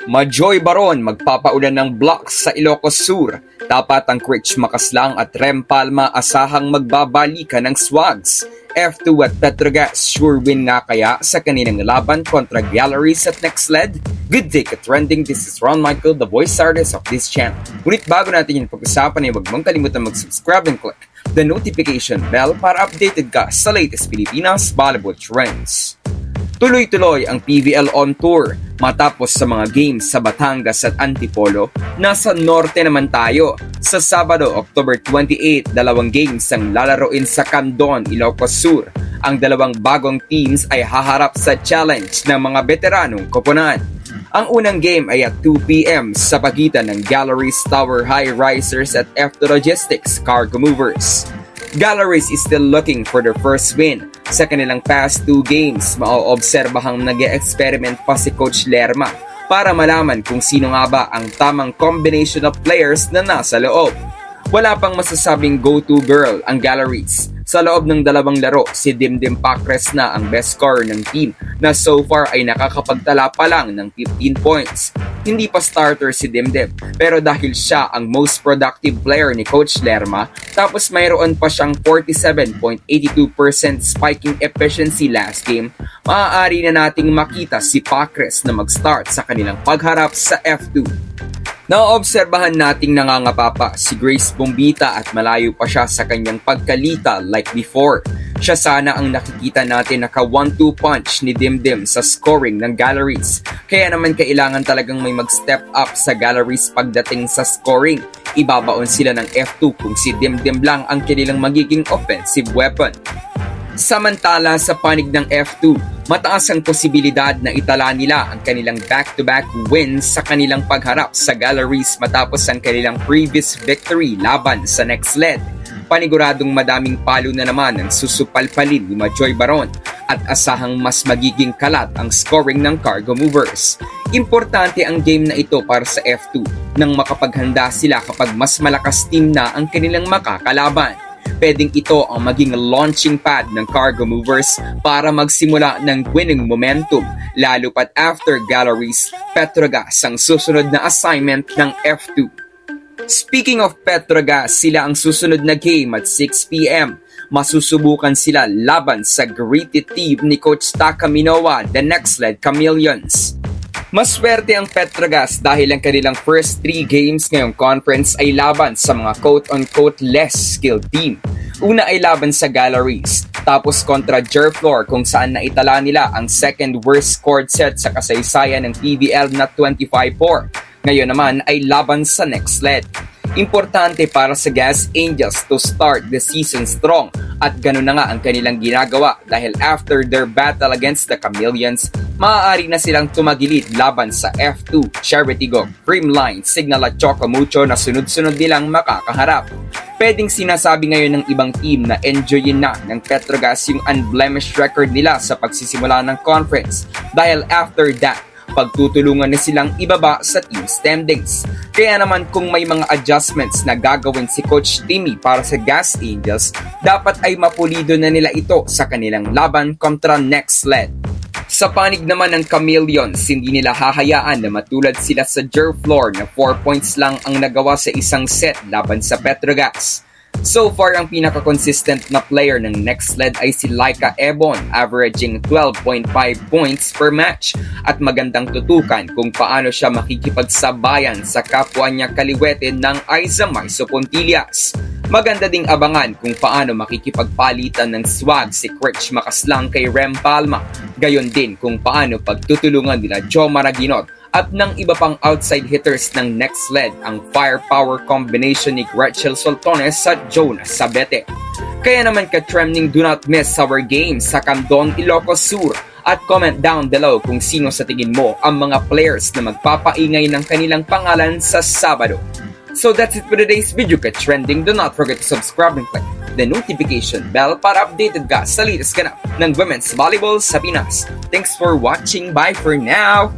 Majoy Baron magpapaulan ng blocks sa Ilocos Sur. Dapat ang Critch Makaslang at Rem Palma asahang magbabalikan ng Swags. F2 at Petrogas sure win na kaya sa kanilang laban kontra Galleries at Next LED? Good day ka-trending, this is Ron Michael, the voice artist of this channel. Ngunit bago natin yung pag-usapan ay huwag mong kalimutan mag-subscribe and click the notification bell para updated ka sa latest Pilipinas volleyball trends. Tuloy-tuloy ang PVL on tour. Matapos sa mga games sa Batangas at Antipolo, nasa norte naman tayo. Sa Sabado, October 28, dalawang games ang lalaroin sa Candon, Ilocos Sur. Ang dalawang bagong teams ay haharap sa challenge ng mga veteranong koponan. Ang unang game ay at 2 p.m. sa pagitan ng Galleries Tower High Risers at F2 Logistics Cargo Movers. Galleries is still looking for their first win. Sa kanilang past 2 games, maoobserbahang nag-e-experiment pa si Coach Lerma para malaman kung sino nga ba ang tamang combination of players na nasa loob. Wala pang masasabing go-to girl ang Galleries. Sa loob ng dalawang laro, si Dimdim Pacres na ang best scorer ng team na so far ay nakakapagtala pa lang ng 15 points. Hindi pa starter si Dimdim, pero dahil siya ang most productive player ni Coach Lerma, tapos mayroon pa siyang 47.82% spiking efficiency last game, maaari na nating makita si Pacres na mag-start sa kanilang pagharap sa F2. Naobserbahan nating nangangapapa si Grace Bombita at malayo pa siya sa kanyang pagkalita like before. Siya sana ang nakikita natin naka 1-2 punch ni Dimdim sa scoring ng Galleries. Kaya naman kailangan talagang may mag-step up sa Galleries pagdating sa scoring. Ibabaon sila ng F2 kung si Dimdim lang ang kanilang magiging offensive weapon. Samantala sa panig ng F2, mataas ang posibilidad na itala nila ang kanilang back-to-back wins sa kanilang pagharap sa Galleries matapos ang kanilang previous victory laban sa Next LED. Paniguradong madaming palo na naman ang susupalpalin ni Majoy Baron at asahang mas magiging kalat ang scoring ng Cargo Movers. Importante ang game na ito para sa F2 nang makapaghanda sila kapag mas malakas team na ang kanilang makakalaban. Pwedeng ito ang maging launching pad ng Cargo Movers para magsimula ng winning momentum, lalo pat after Galleries, Petrogas ang susunod na assignment ng F2. Speaking of Petrogas, sila ang susunod na game at 6 p.m. Masusubukan sila laban sa gritty team ni Coach Taka Minowa, the Next LED Chameleons. Maswerte ang Petrogas dahil ang kanilang first 3 games ngayong conference ay laban sa mga quote-unquote less skilled team. Una ay laban sa Galleries, tapos kontra Jerflor kung saan naitala nila ang second worst scored set sa kasaysayan ng PVL na 25-4. Ngayon naman ay laban sa Next LED. Importante para sa Gas Angels to start the season strong at gano'n na nga ang kanilang ginagawa dahil after their battle against the Chameleons, maaari na silang tumagilid laban sa F2, Charity Go, Creamline, Signal at Chocomucho na sunod-sunod nilang makakaharap. Pwedeng sinasabi ngayon ng ibang team na enjoyin na ng Petrogas yung unblemished record nila sa pagsisimula ng conference dahil after that, pagtutulungan na silang ibaba sa team standings. Kaya naman kung may mga adjustments na gagawin si Coach Timmy para sa Gas Angels, dapat ay mapulido na nila ito sa kanilang laban kontra Next LED. Sa panig naman ng Chameleons, hindi nila hahayaan na matulad sila sa Jerflor na 4 points lang ang nagawa sa isang set laban sa Petrogas. So far, ang pinaka-consistent na player ng Next LED ay si Laika Ebon, averaging 12.5 points per match at magandang tutukan kung paano siya makikipagsabayan sa kapwa niya kaliwete ng Aiza Maiso Pontillas. Maganda ding abangan kung paano makikipagpalitan ng swag si Critch Makaslang kay Rem Palma. Gayon din kung paano pagtutulungan nila Joe Maraginot at ng iba pang outside hitters ng Next LED ang firepower combination ni Gretchen Soltones at Jonas Sabete. Kaya naman ka-trending, do not miss our game sa Candon, Ilocos Sur at comment down below kung sino sa tingin mo ang mga players na magpapaingay ng kanilang pangalan sa Sabado. So that's it for today's video ka-trending. Do not forget to subscribe and click the notification bell para updated ka sa latest ganap ng women's volleyball sa Pinas. Thanks for watching. Bye for now!